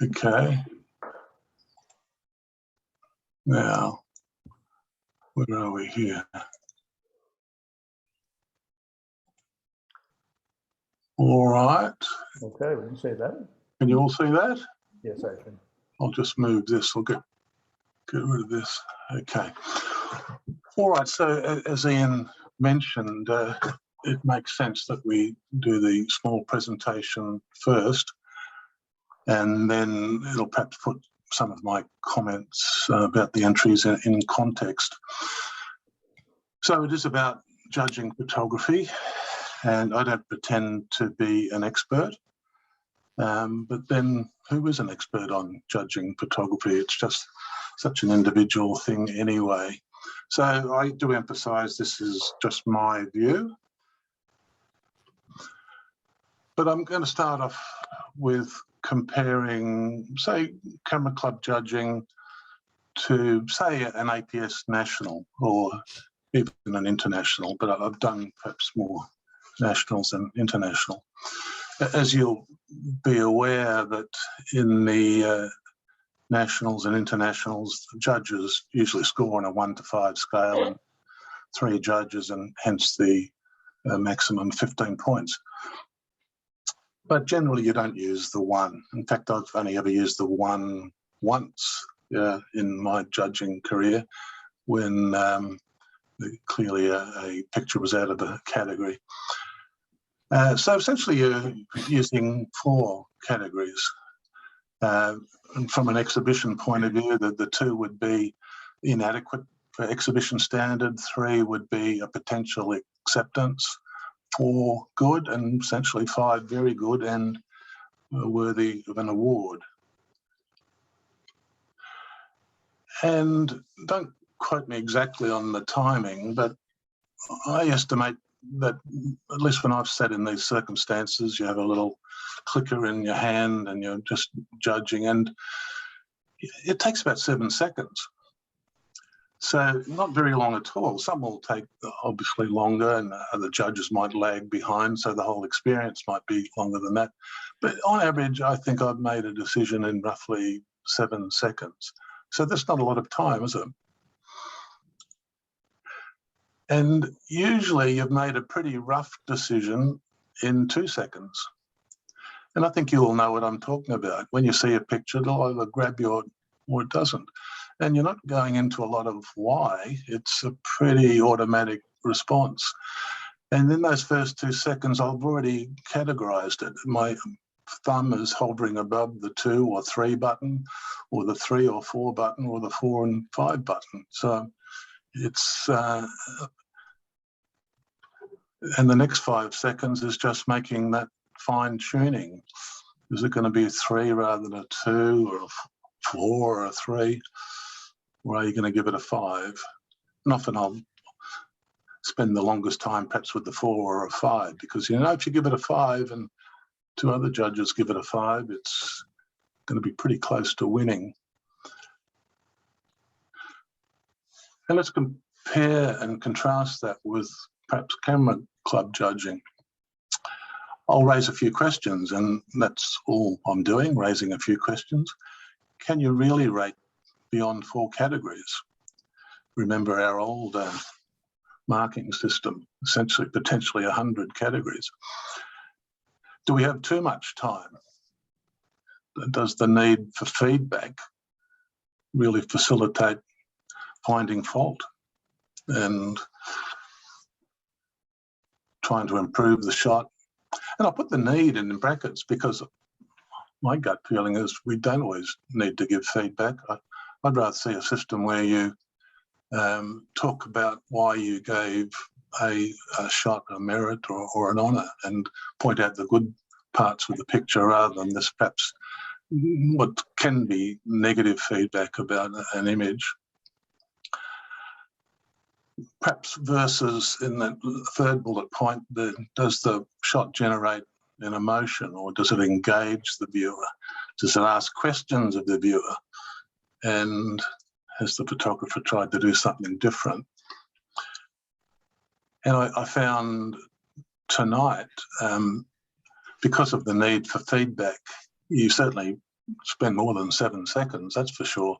Okay. Now, where are we here? All right. Okay, we can see that. Can you all see that? Yes, Adrian. I'll just move this. I'll get rid of this. Okay. All right. So as Ian mentioned, it makes sense that we do the small presentation first, and then it'll perhaps put some of my comments about the entries in context. So it is about judging photography, and I don't pretend to be an expert, but then who is an expert on judging photography? It's just such an individual thing anyway. So I do emphasise this is just my view. But I'm going to start off with comparing, say, camera club judging to, say, an APS national or even an international, but I've done perhaps more nationals than international. As you'll be aware that in the nationals and internationals, judges usually score on a 1 to 5 scale, and 3 judges, and hence the maximum 15 points. But generally you don't use the 1. In fact, I've only ever used the 1 once in my judging career, when clearly a picture was out of a category. So essentially you're using 4 categories. And from an exhibition point of view, the 2 would be inadequate for exhibition standard, 3 would be a potential acceptance, 4 good, and essentially 5 very good and worthy of an award. And don't quote me exactly on the timing, but I estimate that, at least when I've sat in these circumstances, you have a little clicker in your hand and you're just judging, and it takes about 7 seconds. So not very long at all. Some will take obviously longer, and other judges might lag behind, so the whole experience might be longer than that. But on average, I think I've made a decision in roughly 7 seconds. So that's not a lot of time, is it? And usually you've made a pretty rough decision in 2 seconds. And I think you all know what I'm talking about. When you see a picture, it'll either grab you or it doesn't. And you're not going into a lot of why, it's a pretty automatic response. And in those first 2 seconds, I've already categorized it. My thumb is hovering above the 2 or 3 button, or the 3 or 4 button, or the 4 and 5 button. So it's, and the next 5 seconds is just making that fine tuning. Is it going to be a 3 rather than a 2, or a 4 or a 3? Or are you going to give it a 5? And often I'll spend the longest time perhaps with the 4 or a 5, because, you know, if you give it a 5 and 2 other judges give it a 5, it's going to be pretty close to winning. And let's compare and contrast that with perhaps camera club judging. I'll raise a few questions, and that's all I'm doing, raising a few questions. Can you really rate beyond 4 categories? Remember our old marking system, essentially potentially 100 categories. Do we have too much time? Does the need for feedback really facilitate finding fault and trying to improve the shot? And I'll put the need in brackets, because my gut feeling is we don't always need to give feedback. I'd rather see a system where you talk about why you gave a shot a merit or an honour, and point out the good parts of the picture, rather than this perhaps what can be negative feedback about an image. Perhaps versus in that 3rd bullet point, does the shot generate an emotion, or does it engage the viewer? Does it ask questions of the viewer? And has the photographer tried to do something different? And I found tonight, because of the need for feedback, you certainly spend more than 7 seconds, that's for sure.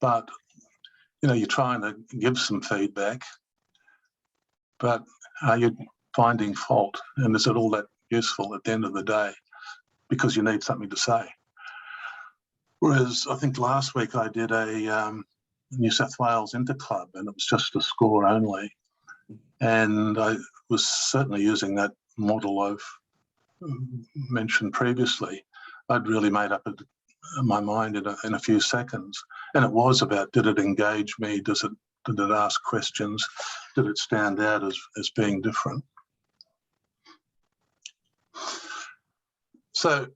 But, you know, you're trying to give some feedback, but are you finding fault? And is it all that useful at the end of the day? Because you need something to say. Whereas I think last week I did a New South Wales Interclub, and it was just a score only. And I was certainly using that model I've mentioned previously. I'd really made up my mind in a few seconds. And it was about, did it engage me? Did it ask questions? Did it stand out as being different? So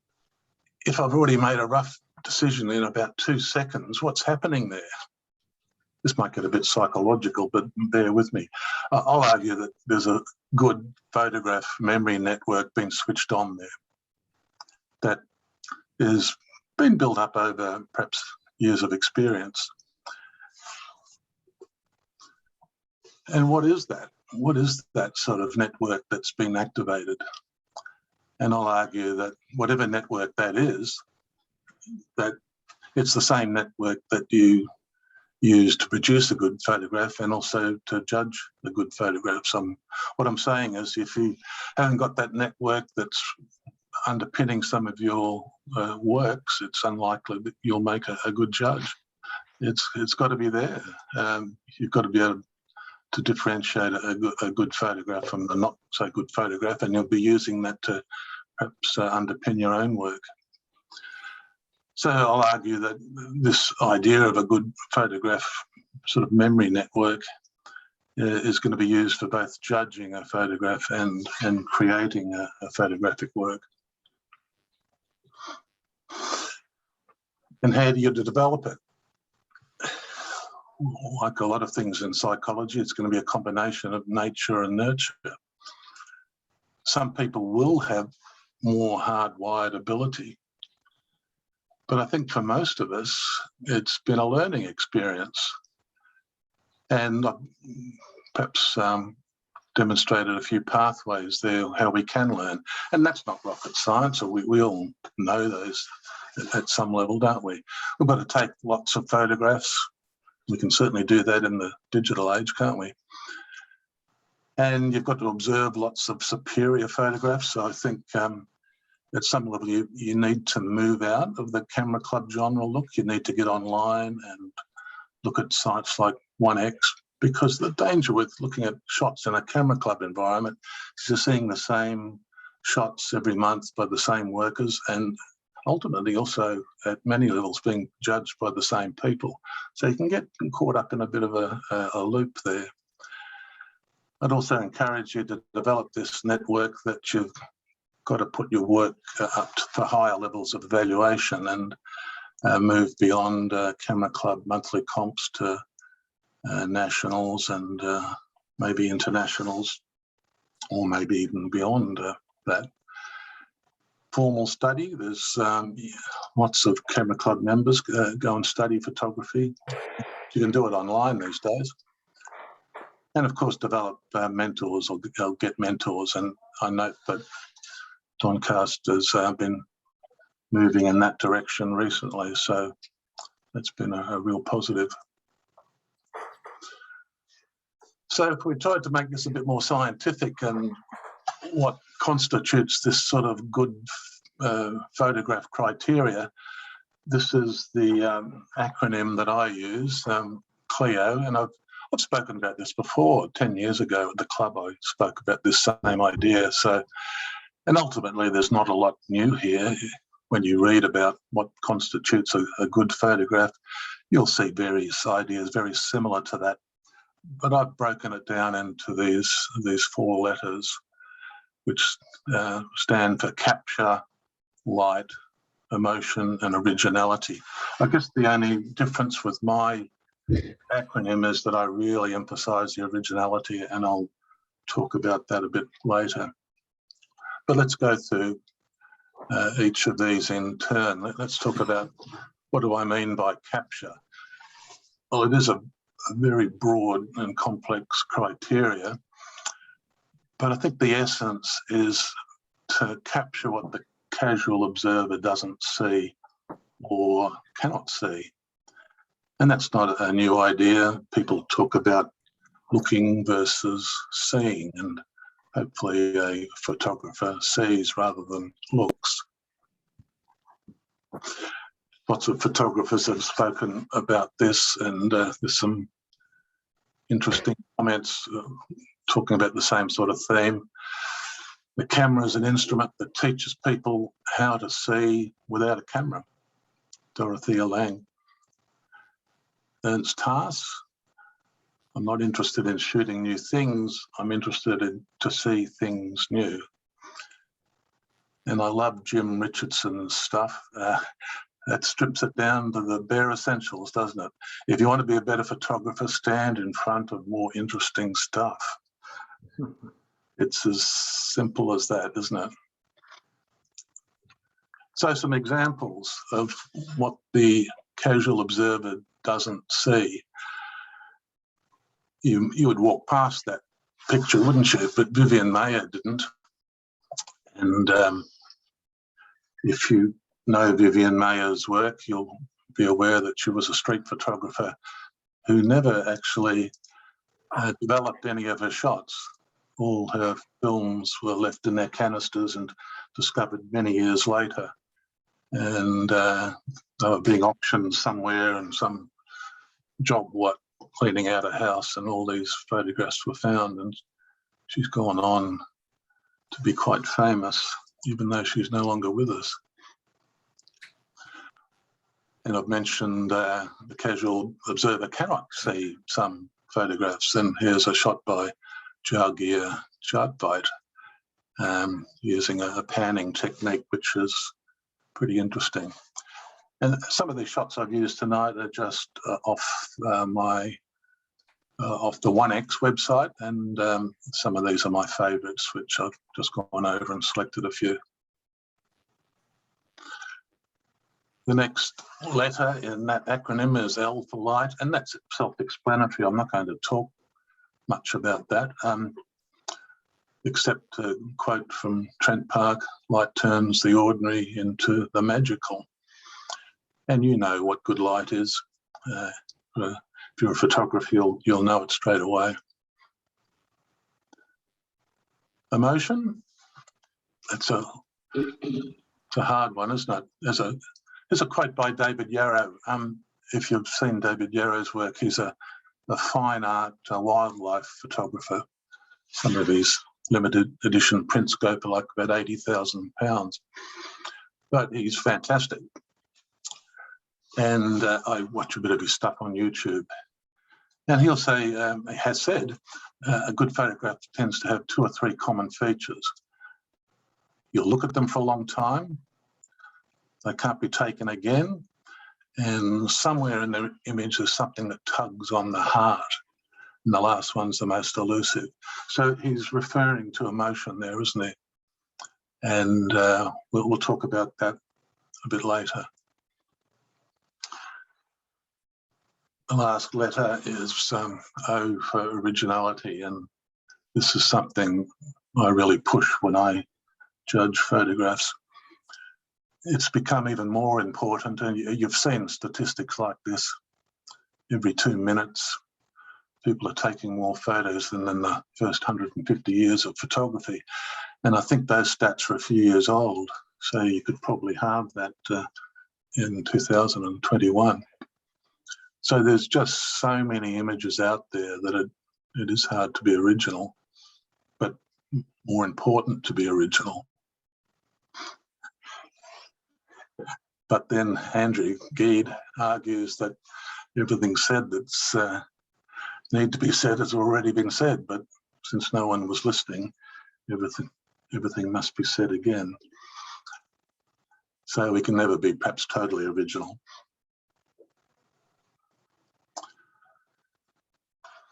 if I've already made a rough decision in about 2 seconds, what's happening there? This might get a bit psychological, but bear with me. I'll argue that there's a good photograph memory network being switched on there that is been built up over perhaps years of experience. And what is that? What is that sort of network that's been activated? And I'll argue that whatever network that is, that it's the same network that you use to produce a good photograph and also to judge a good photograph. What I'm saying is, if you haven't got that network that's underpinning some of your works, it's unlikely that you'll make a good judge. It's got to be there. You've got to be able to differentiate a good photograph from a not so good photograph, and you'll be using that to perhaps underpin your own work. So I'll argue that this idea of a good photograph sort of memory network is going to be used for both judging a photograph and creating a photographic work. And how do you develop it? Like a lot of things in psychology, it's going to be a combination of nature and nurture. Some people will have more hardwired ability, but I think for most of us, it's been a learning experience. And I've perhaps demonstrated a few pathways there, how we can learn. And that's not rocket science, or we all know those at some level, don't we? We've got to take lots of photographs. We can certainly do that in the digital age, can't we? And you've got to observe lots of superior photographs. So I think at some level you need to move out of the camera club genre look. You need to get online and look at sites like 1X, because the danger with looking at shots in a camera club environment is you're seeing the same shots every month by the same workers, and ultimately also at many levels being judged by the same people. So you can get caught up in a bit of a loop there. I'd also encourage you to develop this network that you've got to put your work up to higher levels of evaluation and move beyond camera club monthly comps to nationals and maybe internationals, or maybe even beyond that. Formal study, there's lots of camera club members go and study photography. You can do it online these days. And of course, develop mentors or get mentors. And I note that Doncaster has been moving in that direction recently. So that's been a real positive. So if we tried to make this a bit more scientific and what constitutes this sort of good photograph criteria, this is the acronym that I use, CLEO, and I've spoken about this before. 10 years ago at the club, I spoke about this same idea. So, and ultimately, there's not a lot new here. When you read about what constitutes a good photograph, you'll see various ideas very similar to that. But I've broken it down into these 4 letters, which stand for capture, light, emotion, and originality. I guess the only difference with my acronym is that I really emphasize the originality, and I'll talk about that a bit later. But let's go through each of these in turn. Let's talk about, what do I mean by capture? Well, it is a very broad and complex criteria, but I think the essence is to capture what the casual observer doesn't see or cannot see. And that's not a new idea. People talk about looking versus seeing, and hopefully a photographer sees rather than looks. Lots of photographers have spoken about this, and there's some interesting comments talking about the same sort of theme. The camera is an instrument that teaches people how to see without a camera. Dorothea Lange. Ernst Haas. I'm not interested in shooting new things. I'm interested in to see things new. And I love Jim Richardson's stuff. That strips it down to the bare essentials, doesn't it? If you want to be a better photographer, stand in front of more interesting stuff. It's as simple as that, isn't it? So some examples of what the casual observer doesn't see. You would walk past that picture, wouldn't you? But Vivian Mayer didn't. And if you know Vivian Mayer's work, you'll be aware that she was a street photographer who never actually developed any of her shots. All her films were left in their canisters and discovered many years later. And they were being auctioned somewhere, and some job cleaning out a house, and all these photographs were found, and she's gone on to be quite famous, even though she's no longer with us. And I've mentioned the casual observer cannot see some photographs, and here's a shot by Jagir Jadvait using a panning technique, which is pretty interesting. And some of these shots I've used tonight are just off the 1X website, and some of these are my favourites, which I've just gone over and selected a few. The next letter in that acronym is L for light, and that's self-explanatory. I'm not going to talk much about that, except to quote from Trent Park, light turns the ordinary into the magical. And you know what good light is. If you're a photographer, you'll know it straight away. Emotion, it's a hard one, isn't it? There's a quote by David Yarrow. If you've seen David Yarrow's work, he's a fine art wildlife photographer. Some of his limited edition prints go for like about £80,000, but he's fantastic. And I watch a bit of his stuff on YouTube. And he'll say, he has said, a good photograph tends to have 2 or 3 common features. You'll look at them for a long time. They can't be taken again. And somewhere in the image there's something that tugs on the heart. And the last one's the most elusive. So he's referring to emotion there, isn't he? And we'll talk about that a bit later. The last letter is O for originality, and this is something I really push when I judge photographs. It's become even more important, and you've seen statistics like this. Every 2 minutes, people are taking more photos than in the first 150 years of photography. And I think those stats are a few years old, so you could probably halve that in 2021. So there's just so many images out there that it is hard to be original, but more important to be original. But then Andrew Gide argues that everything said that's need to be said has already been said, but since no one was listening, everything must be said again. So we can never be perhaps totally original.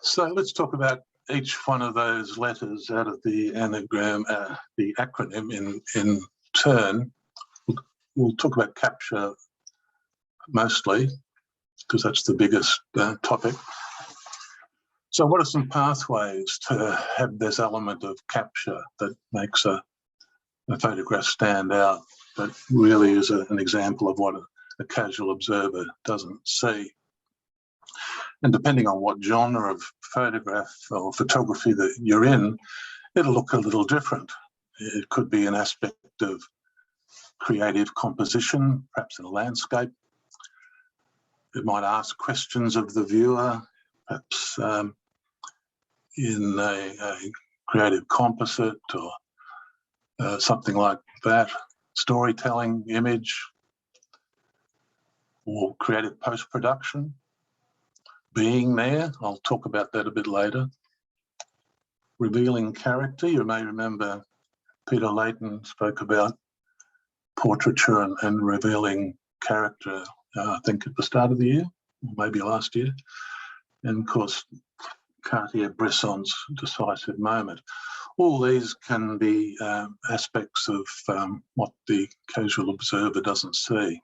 So let's talk about each one of those letters out of the anagram, the acronym in turn. We'll talk about capture mostly, because that's the biggest topic. So what are some pathways to have this element of capture that makes a the photographs stand out, but really is an example of what a casual observer doesn't see. And depending on what genre of photograph or photography that you're in, it'll look a little different. It could be an aspect of creative composition, perhaps in a landscape. It might ask questions of the viewer, perhaps in a creative composite or something like that, storytelling, image, or creative post-production. Being there, I'll talk about that a bit later. Revealing character, you may remember Peter Layton spoke about portraiture and revealing character, I think at the start of the year, or maybe last year. And of course, Cartier-Bresson's decisive moment. All these can be aspects of what the casual observer doesn't see.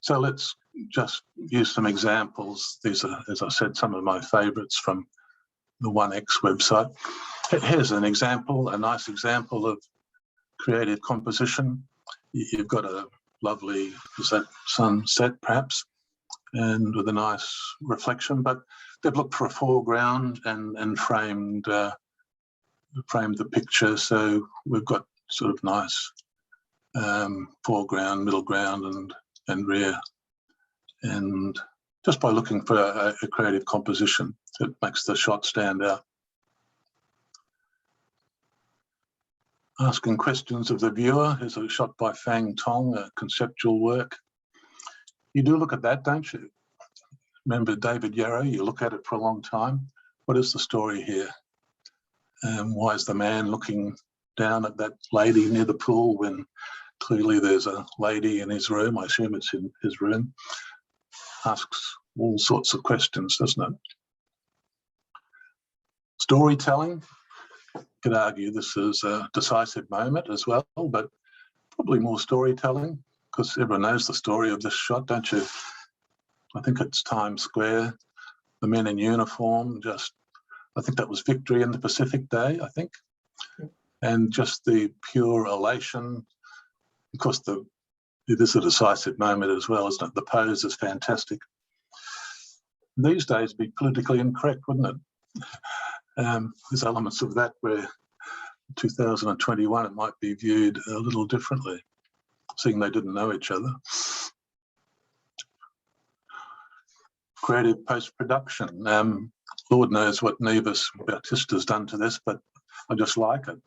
So let's just use some examples. These are, as I said, some of my favourites from the 1X website. Here's an example, a nice example of creative composition. You've got a lovely, is that sunset perhaps, and with a nice reflection, but they've looked for a foreground and framed the picture. So we've got sort of nice foreground, middle ground and rear. And just by looking for a creative composition, it makes the shot stand out. Asking questions of the viewer is a shot by Fang Tong, a conceptual work. You do look at that, don't you? Remember David Yarrow, you look at it for a long time. What is the story here? Why is the man looking down at that lady near the pool when clearly there's a lady in his room? I assume it's in his room. Asks all sorts of questions, doesn't it? Storytelling, you could argue this is a decisive moment as well, but probably more storytelling, because everyone knows the story of this shot, don't you? I think it's Times Square, the men in uniform, I think that was Victory in the Pacific Day, I think. And just the pure elation. Of course, it is a decisive moment as well, isn't it? The pose is fantastic. These days, it'd be politically incorrect, wouldn't it? There's elements of that where 2021, it might be viewed a little differently, seeing they didn't know each other. Creative post-production. Lord knows what Nevis Bautista's done to this, but I just like it.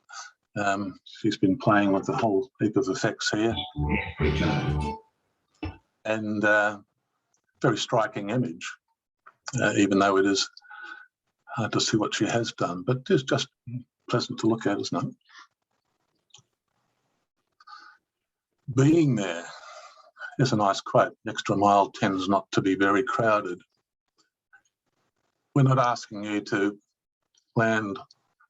She's been playing with a whole heap of effects here. And very striking image, even though it is hard to see what she has done, but it's just pleasant to look at, isn't it? Being there. Here's a nice quote. Extra mile tends not to be very crowded. We're not asking you to land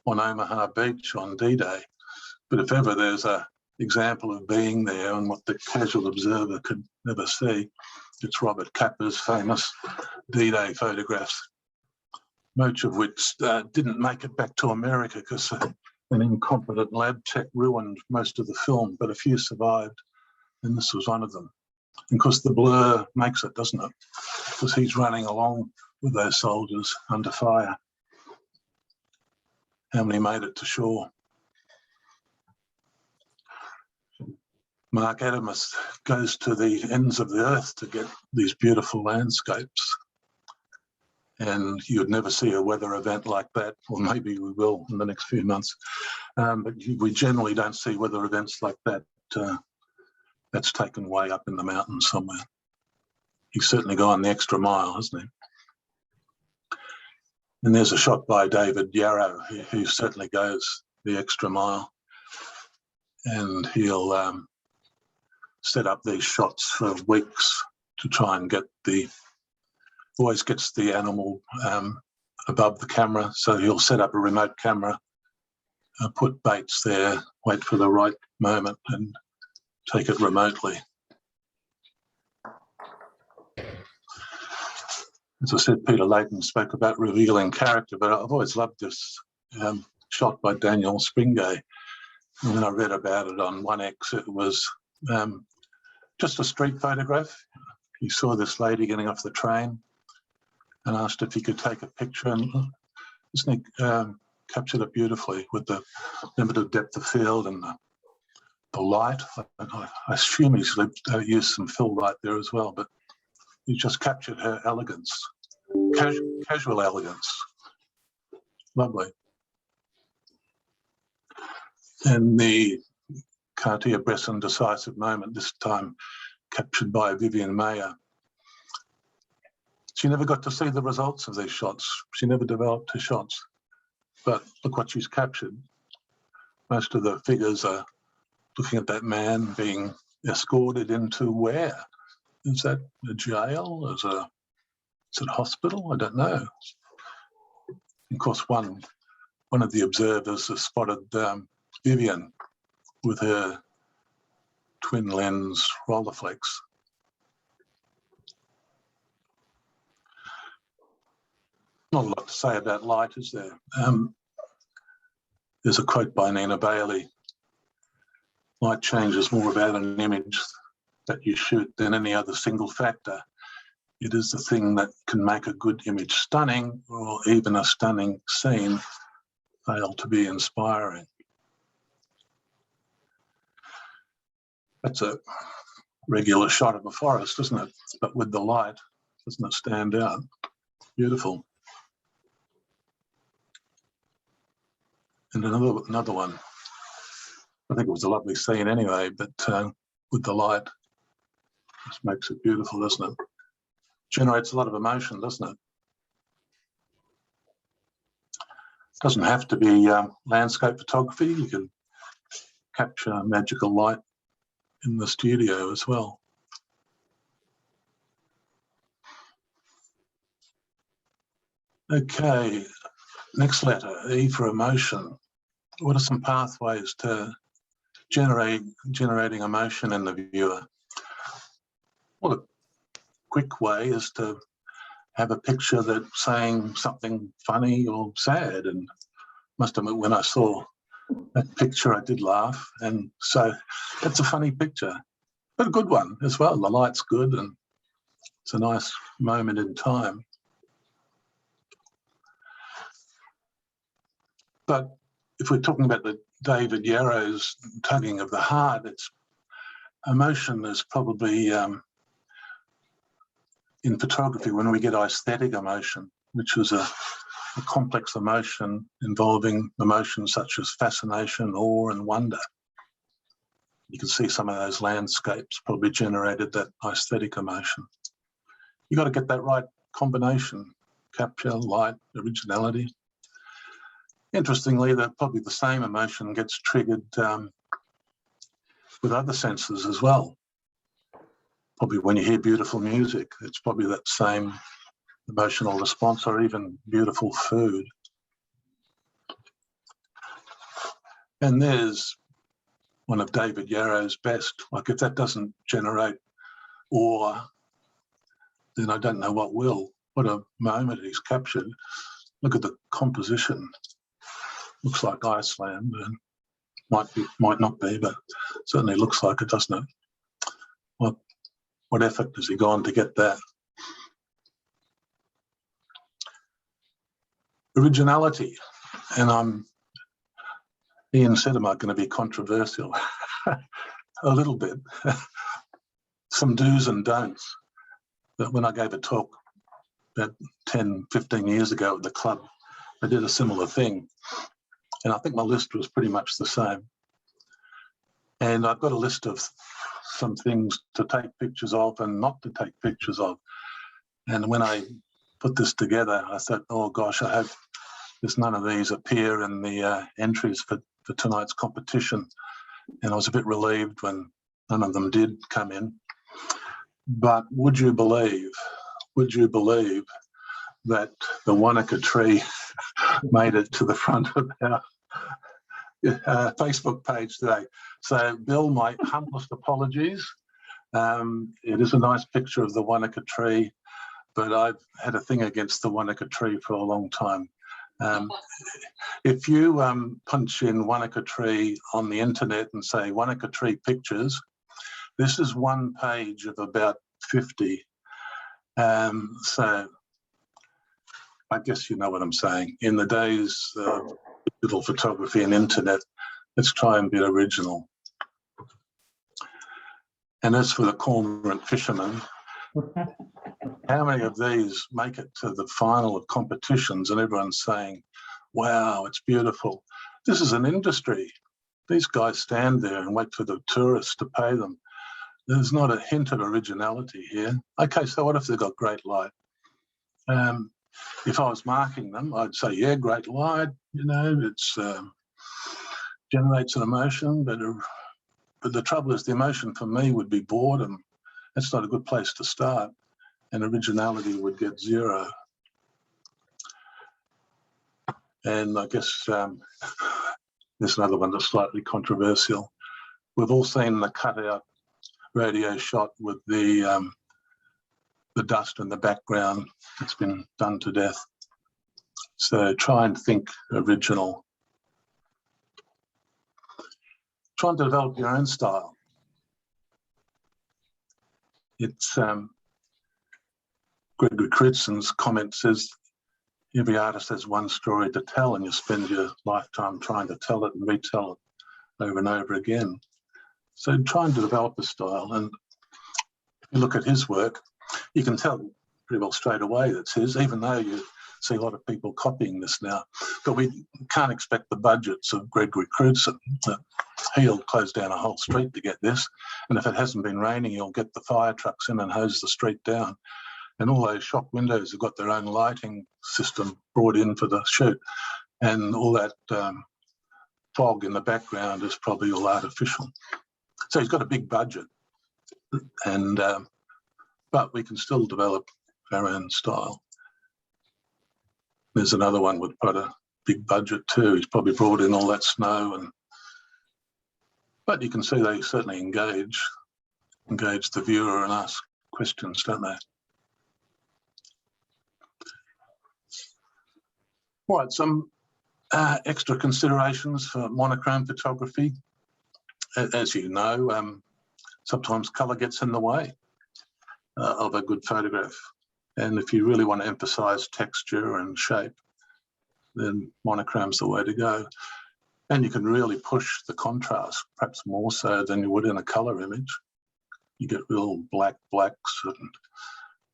on Omaha Beach on D-Day, but if ever there's an example of being there and what the casual observer could never see, it's Robert Capper's famous D-Day photographs, much of which didn't make it back to America because an incompetent lab tech ruined most of the film, but a few survived, and this was one of them. And of course, the blur makes it, doesn't it? Because he's running along with those soldiers under fire. How many made it to shore? Mark Adamus goes to the ends of the earth to get these beautiful landscapes. And you would never see a weather event like that, or maybe we will in the next few months. But we generally don't see weather events like that. That's taken way up in the mountains somewhere. He's certainly gone the extra mile, hasn't he? And there's a shot by David Yarrow, who certainly goes the extra mile. And he'll set up these shots for weeks to try and always gets the animal above the camera. So he'll set up a remote camera, put baits there, wait for the right moment and take it remotely. As I said, Peter Layton spoke about revealing character, but I've always loved this shot by Daniel Springay. And when I read about it on 1X, it was just a street photograph. He saw this lady getting off the train and asked if he could take a picture, and Nick captured it beautifully with the limited depth of field and the light. I assume he's used some fill light there as well, but he just captured her elegance, casual elegance. Lovely. And the Cartier-Bresson decisive moment, this time captured by Vivian Mayer. She never got to see the results of these shots. She never developed her shots. But look what she's captured. Most of the figures are looking at that man being escorted into where? Is that a jail? Is it a hospital? I don't know. Of course, one of the observers has spotted Vivian with her twin lens Rolleiflex. Not a lot to say about light, is there? There's a quote by Nina Bailey: light changes more about an image that you shoot than any other single factor. It is the thing that can make a good image stunning, or even a stunning scene fail to be inspiring. That's a regular shot of a forest, isn't it? But with the light, doesn't it stand out? Beautiful. And another one. I think it was a lovely scene anyway, but with the light, just makes it beautiful, doesn't it? Generates a lot of emotion, doesn't it? Doesn't have to be landscape photography. You can capture magical light in the studio as well. Okay, next letter, E for emotion. What are some pathways to generating emotion in the viewer? Well, a quick way is to have a picture that's saying something funny or sad. And must admit, when I saw that picture, I did laugh. And so that's a funny picture, but a good one as well. The light's good and it's a nice moment in time. But if we're talking about the David Yarrow's tugging of the heart, it's emotion is probably in photography when we get aesthetic emotion, which is a complex emotion involving emotions such as fascination, awe, and wonder. You can see some of those landscapes probably generated that aesthetic emotion. You got to get that right combination: capture, light, originality. Interestingly, that probably the same emotion gets triggered with other senses as well. Probably when you hear beautiful music, it's probably that same emotional response, or even beautiful food. And there's one of David Yarrow's best. Like, if that doesn't generate awe, then I don't know what will. What a moment he's captured. Look at the composition. Looks like Iceland, and might not be, but certainly looks like it, doesn't it? What effort has he gone to get that? Originality, and Ian said, am I going to be controversial? A little bit. Some do's and don'ts. But when I gave a talk about 10, 15 years ago at the club, I did a similar thing. And I think my list was pretty much the same. And I've got a list of some things to take pictures of and not to take pictures of. And when I put this together, I thought, oh gosh, I hope there's none of these appear in the entries for tonight's competition. And I was a bit relieved when none of them did come in. But would you believe that the Wanaka tree made it to the front of our Facebook page today? So, Bill, my humblest apologies. It is a nice picture of the Wanaka tree, but I've had a thing against the Wanaka tree for a long time. Um, if you punch in Wanaka Tree on the internet and say Wanaka Tree pictures, this is one page of about 50. So I guess you know what I'm saying. In the days of digital photography and internet, let's try and be original. And as for the cormorant fishermen, how many of these make it to the final of competitions and everyone's saying, wow, it's beautiful. This is an industry. These guys stand there and wait for the tourists to pay them. There's not a hint of originality here. Okay, so what if they've got great light? If I was marking them, I'd say, yeah, great light, you know, it's generates an emotion, but the trouble is the emotion for me would be boredom. That's not a good place to start, and originality would get zero. And I guess there's another one that's slightly controversial. We've all seen the cutout radio shot with the dust in the background. It's been done to death. So try and think original. Try and develop your own style. It's Gregory Crewdson's comment says, every artist has one story to tell and you spend your lifetime trying to tell it and retell it over and over again. So trying to develop a style, and if you look at his work, you can tell pretty well straight away that's his, even though you see a lot of people copying this now. But we can't expect the budgets of Gregory Crewdson. He'll close down a whole street to get this, and if it hasn't been raining, he'll get the fire trucks in and hose the street down. And all those shop windows have got their own lighting system brought in for the shoot, and all that fog in the background is probably all artificial. So he's got a big budget, and but we can still develop our own style. There's another one with quite a big budget too. He's probably brought in all that snow, but you can see they certainly engage the viewer and ask questions, don't they? Right, some extra considerations for monochrome photography. As you know, sometimes colour gets in the way of a good photograph. And if you really want to emphasise texture and shape, then monochrome's the way to go. And you can really push the contrast, perhaps more so than you would in a colour image. You get real blacks,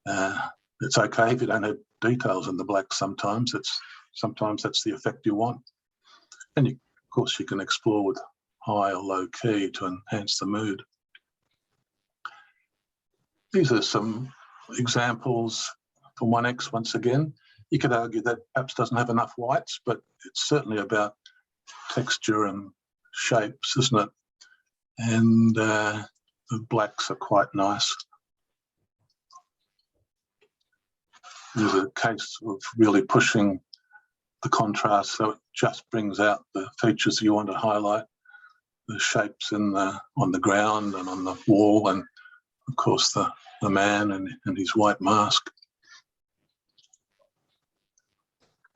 and it's okay if you don't have details in the blacks sometimes. Sometimes that's the effect you want. And of course you can explore with high or low key to enhance the mood. These are some examples from 1X once again. You could argue that perhaps doesn't have enough whites, but it's certainly about texture and shapes, isn't it? And the blacks are quite nice. There's a case of really pushing the contrast so it just brings out the features you want to highlight, the shapes on the ground and on the wall, and of course the man and his white mask.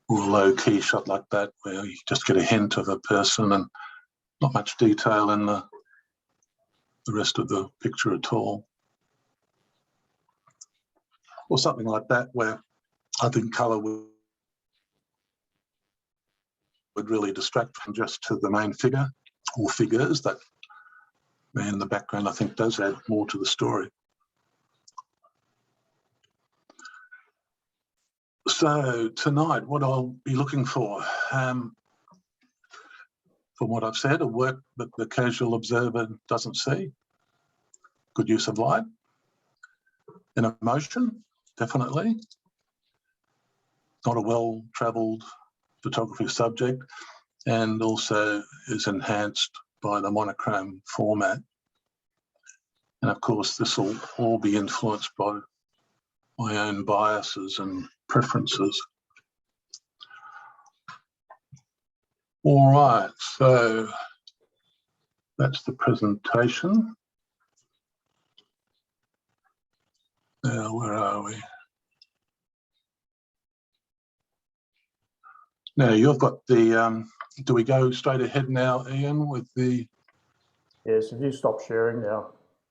Or a low-key shot like that where you just get a hint of a person and not much detail in the rest of the picture at all. Or something like that where I think colour would really distract from just to the main figure or figures. That man in the background I think does add more to the story. So tonight, what I'll be looking for, from what I've said, a work that the casual observer doesn't see, good use of light, an emotion, definitely, not a well-travelled photography subject, and also is enhanced by the monochrome format. And of course, this will all be influenced by my own biases and preferences. All right, so that's the presentation. Now, where are we? Now you've got the, do we go straight ahead now, Ian, with the, Yes, if you stop sharing now.